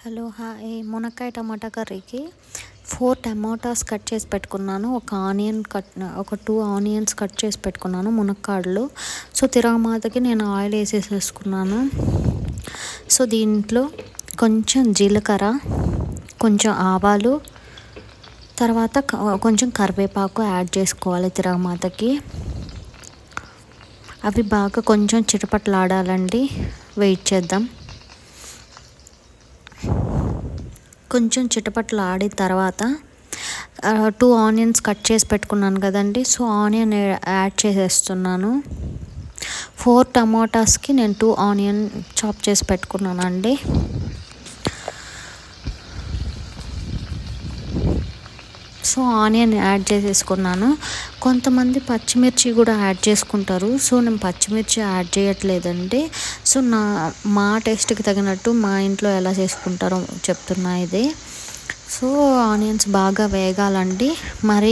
Hello hi. మునక్కాయ టమాటా కర్రీకి 4 tomatoes cut చేసి పెట్టుకున్నాను. ఒక 2 ఆనియన్స్ కట్ చేసి పెట్టుకున్నాను మునక్కాడలు. సో తిరగమాతకి నేను ఆయిల్ వేసేసుకున్నాను. సో దీంట్లో కొంచెం జీలకర్ర, కొంచెం ఆవాలు, తర్వాత కొంచెం కరివేపాకు యాడ్ చేసుకోవాలి తిరగమాతకి. అవి బాగా కొంచెం చిటపటలాడాలండి. వెయిట్ చేద్దాం. కొంచెం చిటపట్లు ఆడిన తర్వాత 2 ఆనియన్స్ కట్ చేసి పెట్టుకున్నాను కదండి. సో ఆనియన్ యాడ్ చేసేస్తున్నాను. 4 టమాటాస్కి నేను 2 ఆనియన్ చాప్ చేసి పెట్టుకున్నాను అండి. సో ఆనియన్ యాడ్ చేసేసుకున్నాను. కొంతమంది పచ్చిమిర్చి కూడా యాడ్ చేసుకుంటారు. సో నేను పచ్చిమిర్చి యాడ్ చేయట్లేదండి. సో మా టేస్ట్కి తగినట్టు మా ఇంట్లో ఎలా చేసుకుంటారో చెప్తున్నా ఇది. సో ఆనియన్స్ బాగా వేగాలండి. మరీ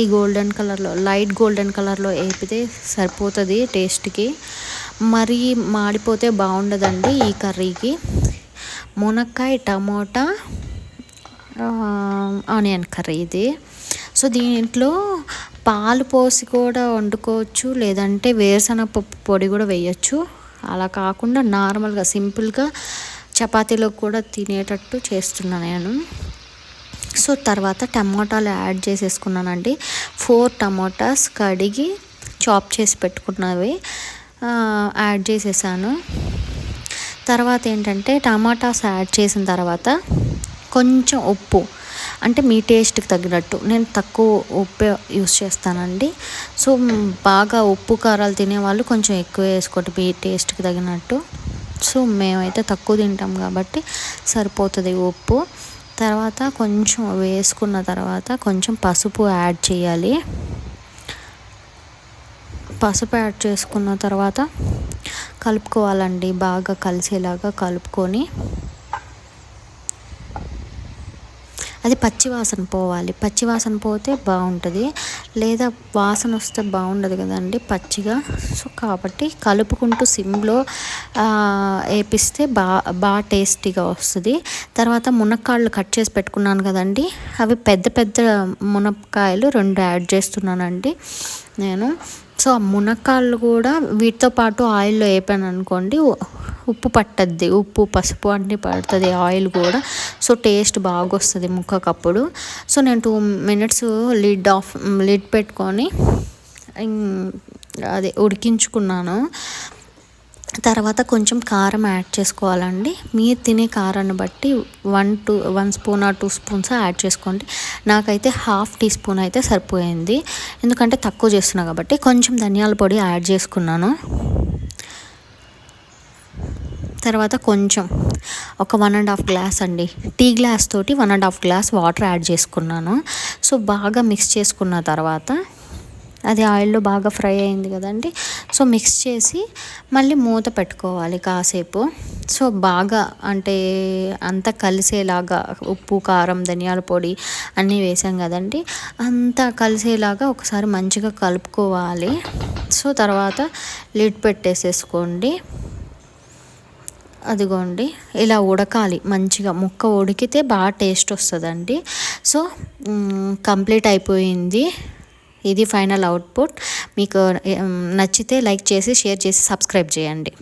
లైట్ గోల్డెన్ కలర్లో వేపితే సరిపోతుంది టేస్ట్కి. మరీ మాడిపోతే బాగుండదండి ఈ కర్రీకి. మునక్కాయ టమోటా ఆనియన్ కర్రీ ఇది. సో దీంట్లో పాలు పోసి కూడా వండుకోవచ్చు, లేదంటే వేరుశనగపప్పు పొడి కూడా వేయచ్చు. అలా కాకుండా నార్మల్గా సింపుల్గా చపాతీలో కూడా తినేటట్టు చేస్తున్నాను నేను. సో తర్వాత టమాటాలు యాడ్ చేసేసుకున్నానండి. 4 టమాటాస్ కడిగి చాప్ చేసి పెట్టుకున్నవి యాడ్ చేసేసాను. తర్వాత ఏంటంటే టమాటాస్ యాడ్ చేసిన తర్వాత కొంచెం ఉప్పు, అంటే మీ టేస్ట్కి తగినట్టు. నేను తక్కువ ఉప్పు యూస్ చేస్తానండి. సో బాగా ఉప్పు కారాలు తినేవాళ్ళు కొంచెం ఎక్కువ వేసుకోండి మీ టేస్ట్కి తగినట్టు. సో మేమైతే తక్కువ తింటాం కాబట్టి సరిపోతుంది ఉప్పు. తర్వాత కొంచెం వేసుకున్న తర్వాత కొంచెం పసుపు యాడ్ చేయాలి. పసుపు యాడ్ చేసుకున్న తర్వాత కలుపుకోవాలండి. బాగా కలిసేలాగా కలుపుకొని అది పచ్చివాసన పోవాలి. పచ్చివాసన పోతే బాగుంటుంది, లేదా వాసన వస్తే బాగుండదు కదండి పచ్చిగా. సో కాబట్టి కలుపుకుంటూ సిమ్లో వేపిస్తే బాగా టేస్టీగా వస్తుంది. తర్వాత మునక్కాడలు కట్ చేసి పెట్టుకున్నాను కదండి, అవి పెద్ద పెద్ద మునక్కాయలు 2 యాడ్ చేస్తున్నానండి నేను. సో ఆ మునక్కాడలు కూడా వీటితో పాటు ఆయిల్లో వేపాను అనుకోండి, ఉప్పు పట్టద్ది, ఉప్పు పసుపు అన్నీ పడుతుంది ఆయిల్ కూడా. సో టేస్ట్ బాగా వస్తుంది ముక్కకప్పుడు. సో నేను 2 minutes లిడ్ పెట్టుకొని ఉడికించుకున్నాను. తర్వాత కొంచెం కారం యాడ్ చేసుకోవాలండి. మీరు తినే కారాన్ని బట్టి 1 స్పూన్ ఆర్ 2 స్పూన్స్ యాడ్ చేసుకోండి. నాకైతే 1/2 teaspoon అయితే సరిపోయింది, ఎందుకంటే తక్కువ చేస్తున్నా కాబట్టి. కొంచెం ధనియాల పొడి యాడ్ చేసుకున్నాను. తర్వాత కొంచెం ఒక 1.5 గ్లాస్ అండి, టీ గ్లాస్ తోటి 1.5 గ్లాస్ వాటర్ యాడ్ చేసుకున్నాను. సో బాగా మిక్స్ చేసుకున్న తర్వాత అది ఆయిల్లో బాగా ఫ్రై అయింది కదండి. సో మిక్స్ చేసి మళ్ళీ మూత పెట్టుకోవాలి కాసేపు. సో బాగా అంటే అంతా కలిసేలాగా ఉప్పు కారం ధనియాల పొడి అన్నీ వేసాం కదండి, అంతా కలిసేలాగా ఒకసారి మంచిగా కలుపుకోవాలి. సో తర్వాత లిడ్ పెట్టేసేసుకోండి. అదిగోండి ఇలా ఉడకాలి మంచిగా. ముక్క ఉడికితే బాగా టేస్ట్ వస్తుందండి. సో కంప్లీట్ అయిపోయింది. ఇది ఫైనల్ అవుట్పుట్. మీకు నచ్చితే లైక్ చేసి షేర్ చేసి సబ్స్క్రైబ్ చేయండి.